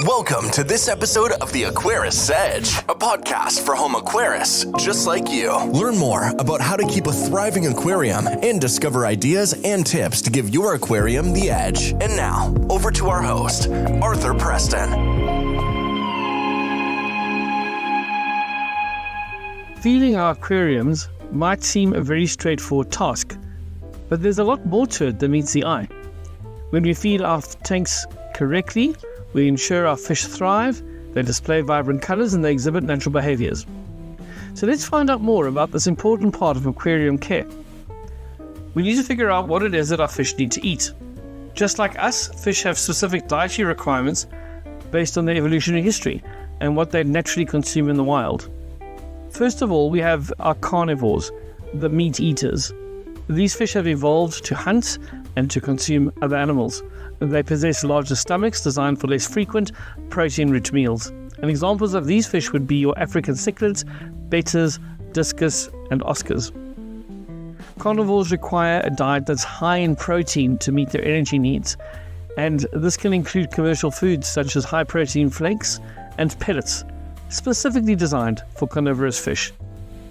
Welcome to this episode of the Aquarist's Edge, a podcast for home aquarists just like you. Learn more about how to keep a thriving aquarium and discover ideas and tips to give your aquarium the edge. And now, over to our host, Arthur Preston. Feeding our aquariums might seem a very straightforward task, but there's a lot more to it than meets the eye. When we feed our tanks correctly, we ensure our fish thrive, they display vibrant colors, and they exhibit natural behaviors. So let's find out more about this important part of aquarium care. We need to figure out what it is that our fish need to eat. Just like us, fish have specific dietary requirements based on their evolutionary history and what they naturally consume in the wild. First of all, we have our carnivores, the meat eaters. These fish have evolved to hunt and to consume other animals. They possess larger stomachs designed for less frequent, protein-rich meals. And examples of these fish would be your African cichlids, bettas, discus, and oscars. Carnivores require a diet that's high in protein to meet their energy needs, and this can include commercial foods such as high-protein flakes and pellets, specifically designed for carnivorous fish.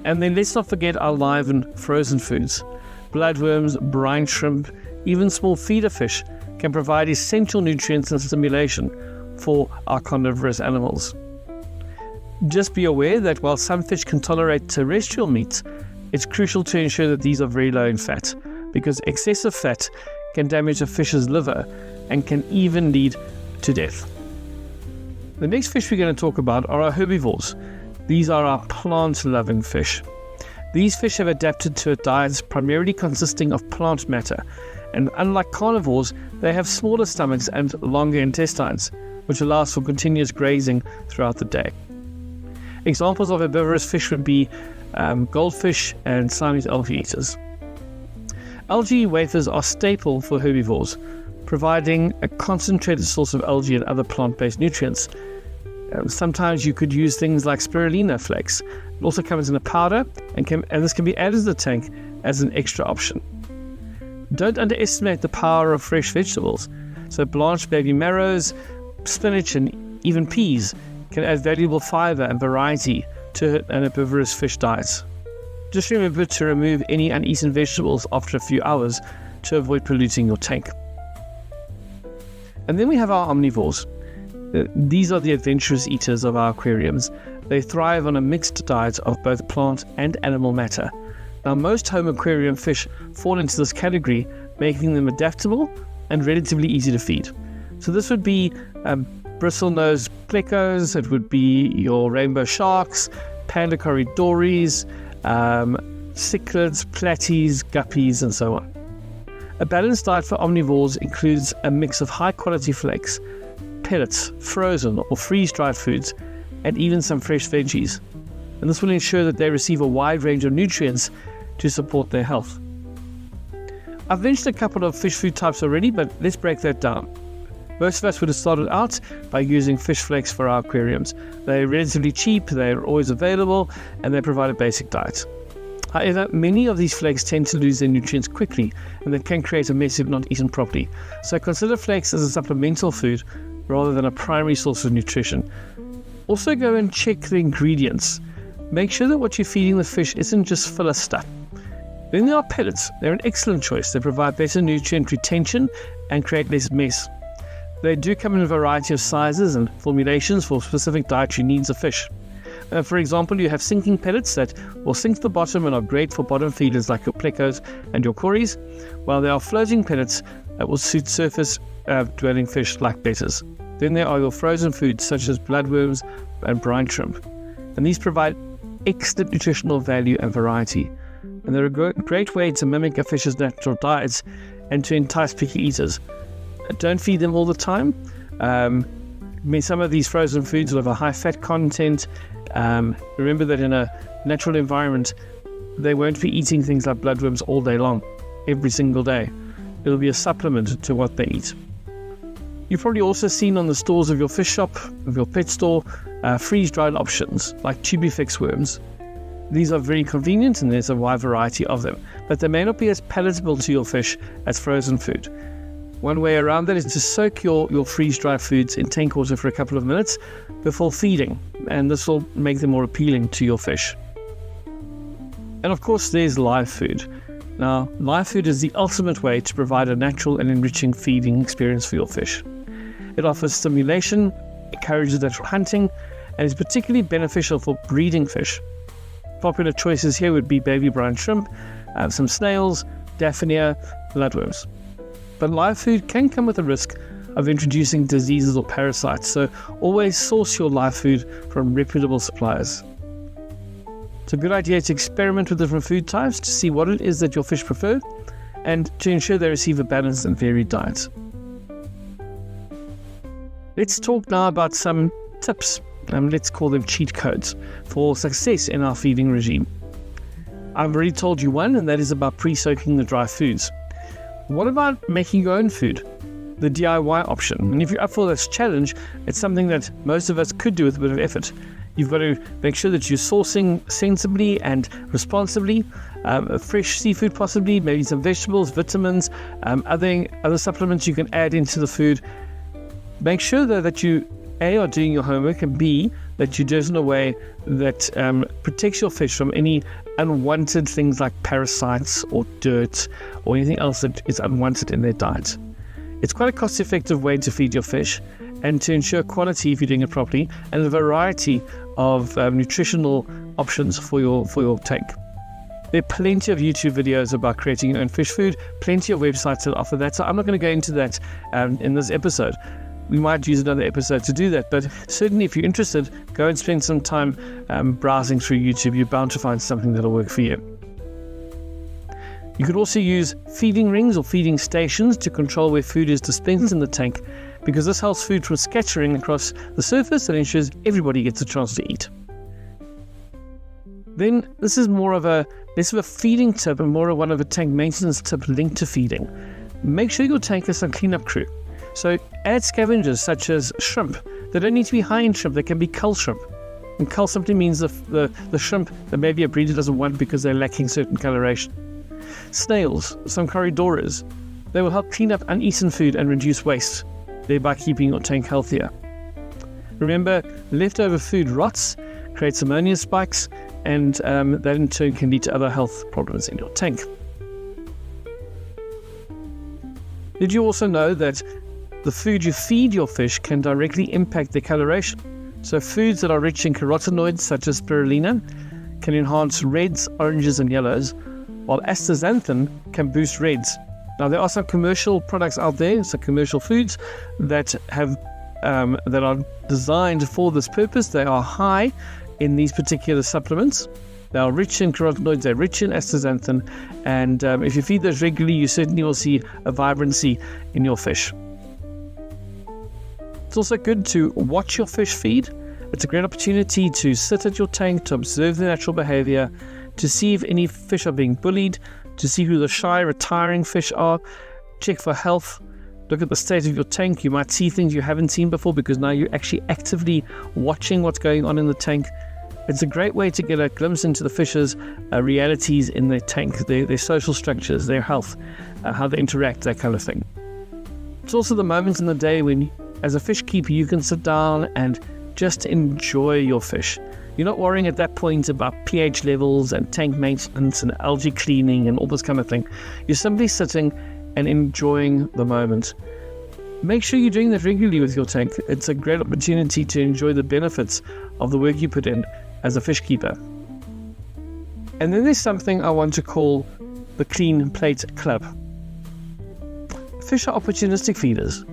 And then let's not forget our live and frozen foods. Bloodworms, brine shrimp, even small feeder fish can provide essential nutrients and stimulation for our carnivorous animals. Just be aware that while some fish can tolerate terrestrial meats, it's crucial to ensure that these are very low in fat, because excessive fat can damage a fish's liver and can even lead to death. The next fish we're going to talk about are our herbivores. These are our plant-loving fish. These fish have adapted to a diet primarily consisting of plant matter, and unlike carnivores, they have smaller stomachs and longer intestines, which allows for continuous grazing throughout the day. Examples of herbivorous fish would be goldfish and Siamese algae eaters. Algae wafers are staple for herbivores, providing a concentrated source of algae and other plant-based nutrients. Sometimes you could use things like spirulina flakes. It also comes in a powder, and this can be added to the tank as an extra option. Don't underestimate the power of fresh vegetables. So blanched baby marrows, spinach, and even peas can add valuable fiber and variety to an herbivorous fish diet. Just remember to remove any uneaten vegetables after a few hours to avoid polluting your tank. And then we have our omnivores. These are the adventurous eaters of our aquariums. They thrive on a mixed diet of both plant and animal matter. Now, most home aquarium fish fall into this category, making them adaptable and relatively easy to feed. So this would be bristle-nosed plecos, it would be your rainbow sharks, panda corridoris, cichlids, platies, guppies, and so on. A balanced diet for omnivores includes a mix of high-quality flakes, pellets, frozen or freeze-dried foods, and even some fresh veggies. And this will ensure that they receive a wide range of nutrients to support their health. I've mentioned a couple of fish food types already, but let's break that down. Most of us would have started out by using fish flakes for our aquariums. They're relatively cheap, they're always available, and they provide a basic diet. However, many of these flakes tend to lose their nutrients quickly, and they can create a mess if not eaten properly. So consider flakes as a supplemental food rather than a primary source of nutrition. Also go and check the ingredients. Make sure that what you're feeding the fish isn't just filler stuff. Then there are pellets. They're an excellent choice. They provide better nutrient retention and create less mess. They do come in a variety of sizes and formulations for specific dietary needs of fish. For example, you have sinking pellets that will sink to the bottom and are great for bottom feeders like your plecos and your cories, while there are floating pellets that will suit surface dwelling fish like bettas. Then there are your frozen foods such as bloodworms and brine shrimp. And these provide excellent nutritional value and variety. And they're a great way to mimic a fish's natural diets and to entice picky eaters. Don't feed them all the time. Some of these frozen foods will have a high fat content. Remember that in a natural environment, they won't be eating things like bloodworms all day long, every single day. It'll be a supplement to what they eat. You've probably also seen on the stores of your fish shop, of your pet store, freeze-dried options like tubifex worms. These are very convenient and there's a wide variety of them, but they may not be as palatable to your fish as frozen food. One way around that is to soak your freeze-dried foods in tank water for a couple of minutes before feeding, and this will make them more appealing to your fish. And of course, there's live food. Now, live food is the ultimate way to provide a natural and enriching feeding experience for your fish. It offers stimulation, encourages natural hunting, and is particularly beneficial for breeding fish. Popular choices here would be baby brine shrimp, some snails, daphnia, bloodworms. But live food can come with a risk of introducing diseases or parasites, so always source your live food from reputable suppliers. It's a good idea to experiment with different food types to see what it is that your fish prefer and to ensure they receive a balanced and varied diet. Let's talk now about some tips, let's call them cheat codes, for success in our feeding regime. I've already told you one, and that is about pre-soaking the dry foods. What about making your own food? The DIY option. And if you're up for this challenge, it's something that most of us could do with a bit of effort. You've got to make sure that you're sourcing sensibly and responsibly, fresh seafood possibly, maybe some vegetables, vitamins, other supplements you can add into the food. Make sure though that you A, are doing your homework, and B, that you do it in a way that protects your fish from any unwanted things like parasites or dirt or anything else that is unwanted in their diet. It's quite a cost-effective way to feed your fish and to ensure quality if you're doing it properly, and a variety of nutritional options for your tank. There are plenty of YouTube videos about creating your own fish food, plenty of websites that offer that, so I'm not going to go into that in this episode. We might use another episode to do that, but certainly if you're interested, go and spend some time browsing through YouTube. You're bound to find something that'll work for you. You could also use feeding rings or feeding stations to control where food is dispensed in the tank, because this helps food from scattering across the surface and ensures everybody gets a chance to eat. Then this is less of a feeding tip and more of one of a tank maintenance tip linked to feeding. Make sure your tank has some cleanup crew. So add scavengers such as shrimp. They don't need to be high in shrimp, they can be cull shrimp. And cull simply means the shrimp that maybe a breeder doesn't want because they're lacking certain coloration. Snails, some carnivorous, they will help clean up uneaten food and reduce waste, thereby keeping your tank healthier. Remember, leftover food rots, creates ammonia spikes, and that in turn can lead to other health problems in your tank. Did you also know that the food you feed your fish can directly impact their coloration? So foods that are rich in carotenoids such as spirulina can enhance reds, oranges and yellows, while astaxanthin can boost reds. Now there are some commercial products out there, some commercial foods that have that are designed for this purpose. They are high in these particular supplements. They are rich in carotenoids, they're rich in astaxanthin, and if you feed those regularly, you certainly will see a vibrancy in your fish. It's also good to watch your fish feed. It's a great opportunity to sit at your tank, to observe their natural behavior, to see if any fish are being bullied, to see who the shy, retiring fish are, check for health, look at the state of your tank. You might see things you haven't seen before because now you're actually actively watching what's going on in the tank. It's a great way to get a glimpse into the fish's realities in their tank, their social structures, their health, how they interact, that kind of thing. It's also the moments in the day when, as a fish keeper, you can sit down and just enjoy your fish. You're not worrying at that point about pH levels and tank maintenance and algae cleaning and all this kind of thing. You're simply sitting and enjoying the moment. Make sure you're doing that regularly with your tank. It's a great opportunity to enjoy the benefits of the work you put in as a fish keeper. And then there's something I want to call the Clean Plate Club. Fish are opportunistic feeders,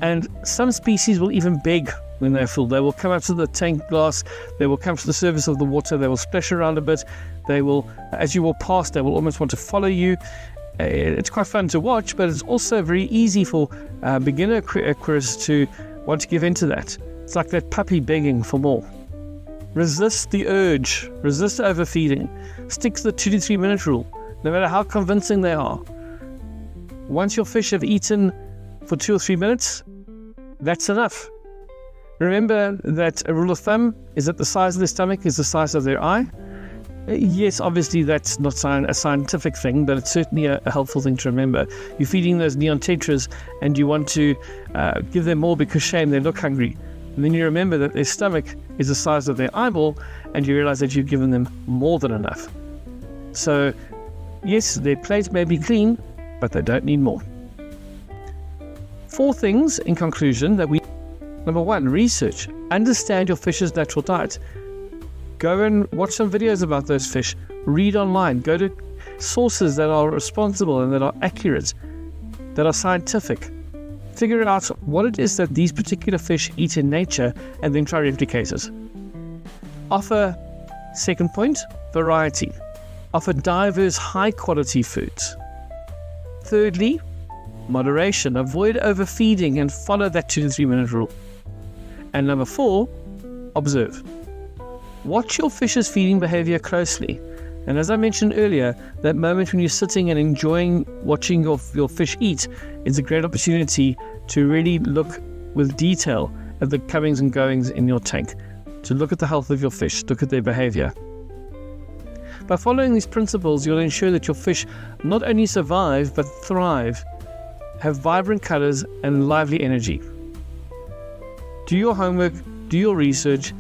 and some species will even beg when they're full. They will come up to the tank glass, they will come to the surface of the water, they will splash around a bit, they will, as you walk past, they will almost want to follow you. It's quite fun to watch, but it's also very easy for beginner aquarists to want to give into that. It's like that puppy begging for more. Resist the urge, resist overfeeding, stick to the 2 to 3 minute rule, no matter how convincing they are. Once your fish have eaten for 2 or 3 minutes, that's enough. Remember that a rule of thumb is that the size of their stomach is the size of their eye. Yes, obviously that's not a scientific thing, but it's certainly a helpful thing to remember. You're feeding those neon tetras and you want to give them more because shame, they look hungry. And then you remember that their stomach is the size of their eyeball and you realize that you've given them more than enough. So yes, their plate may be clean, but they don't need more. 4 things in conclusion that Number 1, research. Understand your fish's natural diet. Go and watch some videos about those fish. Read online. Go to sources that are responsible and that are accurate, that are scientific. Figure out what it is that these particular fish eat in nature and then try to replicate it. Offer, second point, variety. Offer diverse, high-quality foods. Thirdly, moderation. Avoid overfeeding and follow that 2 to 3 minute rule. And number 4, observe. Watch your fish's feeding behaviour closely. And as I mentioned earlier, that moment when you're sitting and enjoying watching your fish eat is a great opportunity to really look with detail at the comings and goings in your tank, to look at the health of your fish, look at their behaviour. By following these principles, you'll ensure that your fish not only survive but thrive, have vibrant colours and lively energy. Do your homework, do your research,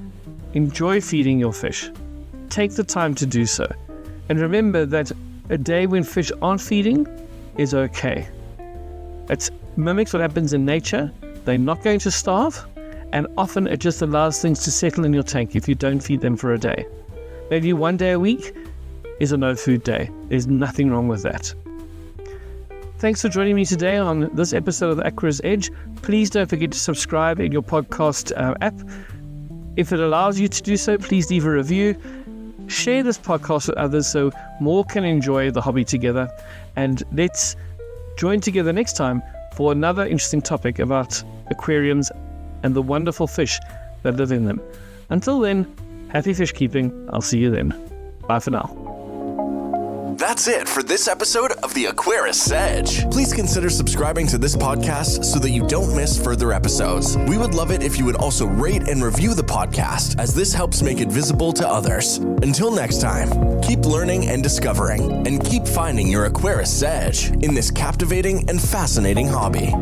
enjoy feeding your fish. Take the time to do so. And remember that a day when fish aren't feeding is okay. It mimics what happens in nature. They're not going to starve, and often it just allows things to settle in your tank if you don't feed them for a day. Maybe 1 day a week is a no-food day. There's nothing wrong with that. Thanks for joining me today on this episode of the Aquarist Edge. Please don't forget to subscribe in your podcast app. If it allows you to do so, please leave a review. Share this podcast with others so more can enjoy the hobby together. And let's join together next time for another interesting topic about aquariums and the wonderful fish that live in them. Until then, happy fish keeping. I'll see you then. Bye for now. That's it for this episode of the Aquarist Edge. Please consider subscribing to this podcast so that you don't miss further episodes. We would love it if you would also rate and review the podcast, as this helps make it visible to others. Until next time, keep learning and discovering, and keep finding your Aquarist Edge in this captivating and fascinating hobby.